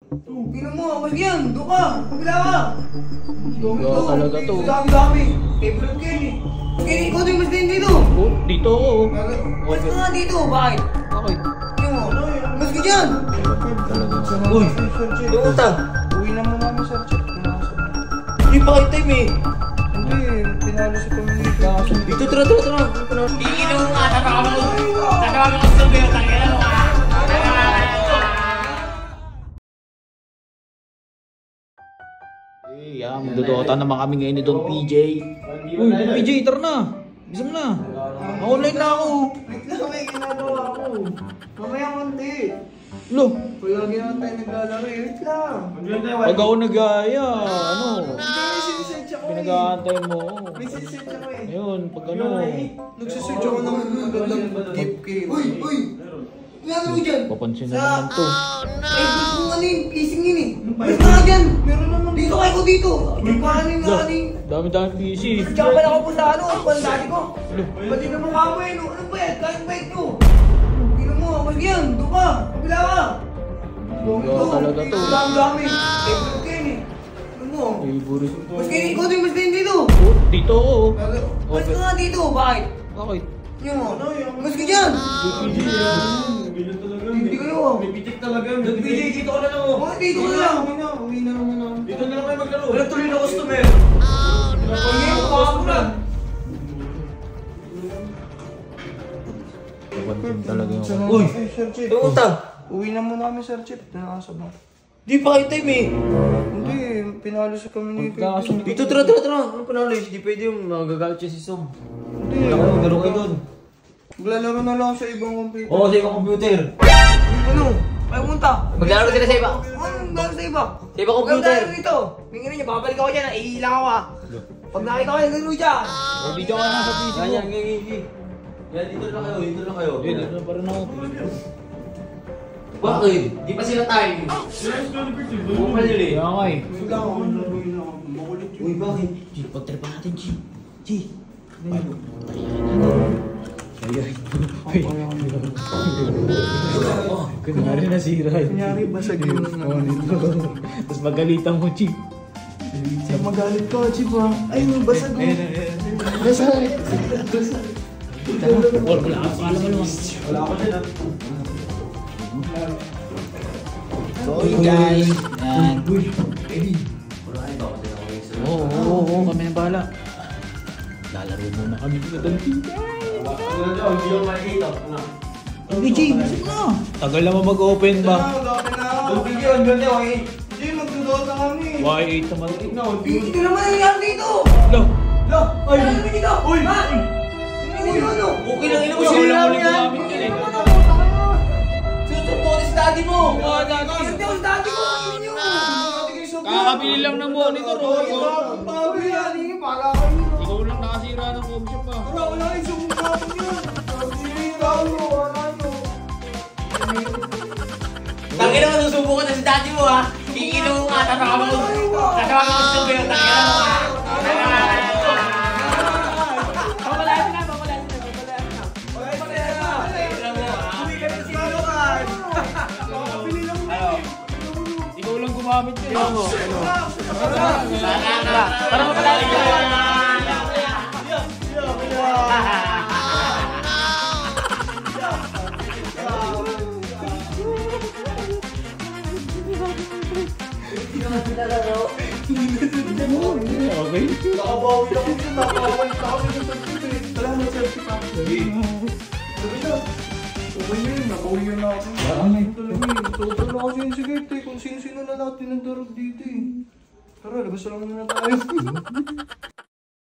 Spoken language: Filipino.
Pinan mo, mas yan. Doon ka. Kabila ka. Ikaw talaga to. Dami-dami. Favorite ko yan eh. Kaya ikaw din mas din dito. Oh, dito ako. Mas ka nga dito. Bakit? Bakit? Yung mo. Mas ka dyan. Uy, Tunta. Uwi na muna kami, Sir Chip. Hindi pa kayo time eh. Hindi, pinalo si community. Dito, tara. Iinom nga, tatawagan ko sa beer, tangina mo ka. eh, magdodota naman kami ngayon ni Don PJ. Uy, Don PJ, tara na. Bisa mo na. Online na ako. Wait lang, may ginagawa ako. Mamaya konti. Lo, Kaya ginawa tayo naglalaro eh. Wait lang. pag ako nagaya, ano? May sinisearch ako eh. Pinag-aantay mo. May sinisearch ako eh. Ayun, pag ano. Nagsisearch ako ng magandang gift game. Uy. Ginagawa mo dyan. Papansin na naman to. Eh, gusto mo ano yung placing yun eh. Mas ka nga dyan. Meron naman Dito kayo ko dito. Di pa ano yung Lo, ano yung... dami-dami busy. Diyan pala ako punta ano. Pala dati ko. Ba't din ang mukha mo eh no? Ano ba yan? Kahit bait nyo. Pinan mo, mas yan. Doon ka. Kabila ka. Ikaw talaga to. Dami-dami. Favorite ko yan eh. Ano mo? Favorite. Mas kayo ikaw din mas din dito. Oh, dito ako. Mas ka nga dito. Bakit? Bakit? Yung mo. Mas ka dyan. Hindi kayo. May pitik talaga. Nagbili, dito ka na lang. Oh, dito ka na lang. Uwi na muna. Dito na lang kayo maglaro. Wala tuloy na customer. Ngayon, mukha mo na. Papansin talaga yung... Uy! Sir Chip. Tunta. Uwi na muna kami, Sir Chip. Tinakasab na. Di pa kayo time eh. Hindi, pinalo si community. Dito, tara. Ano pa nalis? Di pwede yung magagalit siya si Sob. Hindi. Magaro kayo doon. Maglalaro na lang sa ibang computer. Oo, sa ibang computer. Ano? Ay, punta. Maglalaro sila sa iba. Anong gano'n sa iba? Sa ibang computer. Maglalaro dito. Tingnan niyo, babalik ako dyan. Iilang ako ah. Pag nakita ko, nagano dyan. Video ka na sa PC mo. Yan, yan, dito lang kayo, dito lang kayo. Dito na pa rin ako. Bakit? Di pa sila time. Bukal yun eh. Kaya nga eh. Uy, bakit? G, pagtripan natin, G. G. Kunwari nasira yun. Kunyari, basag yung monitor. Tapos magalitan mo, G. Magalit ko, Chip ha. Ay, basag mo. Basag. Wala ka pala mo naman. Wala ako dyan ah. So guys, yan. Wala kayo ba? Kasi ako yung sila. Oo, kami na bahala. Lalaro muna kami dito ng tinta. Hindi yung makikita. Hindi, G, busog na. Tagal naman mag-open ba? Mag-open na ako. Don't video, don't do okay. Hindi, magdudota kami. Y8 naman. Hindi naman nangyayari dito. Lo, Lo, ay, ano naman dito? Uy, ha? Ano yun, ano? Okay lang, ina mo Ikaw sila lang lang ulit yan. gumamit yan eh. Susupport si daddy mo. Hindi ako sa dati ko. Ano yun? Kakabili lang ng monitor. Oh. Bawi yan, hindi pala kayo. Ikaw lang nakasira ng home shop pa. Wala yung sumukat niya. Sinira mo, wala nyo. Tangin naman susubukan na si daddy mo ha. Iinom mo nga, tatawagan ko sa beer, tangin mo ha. Ikaw lang gumamit yan. Para mapalala ka. Okay. Nakabawi ako dyan, nakakawal ka ako dyan sa tibet. Wala na selfie pa. Sabi na, okay yun, nabawian na ako. Total na kasi yun si Gert eh. Kung sino-sino na natin ang darog dito eh. Tara, labas na lang muna tayo.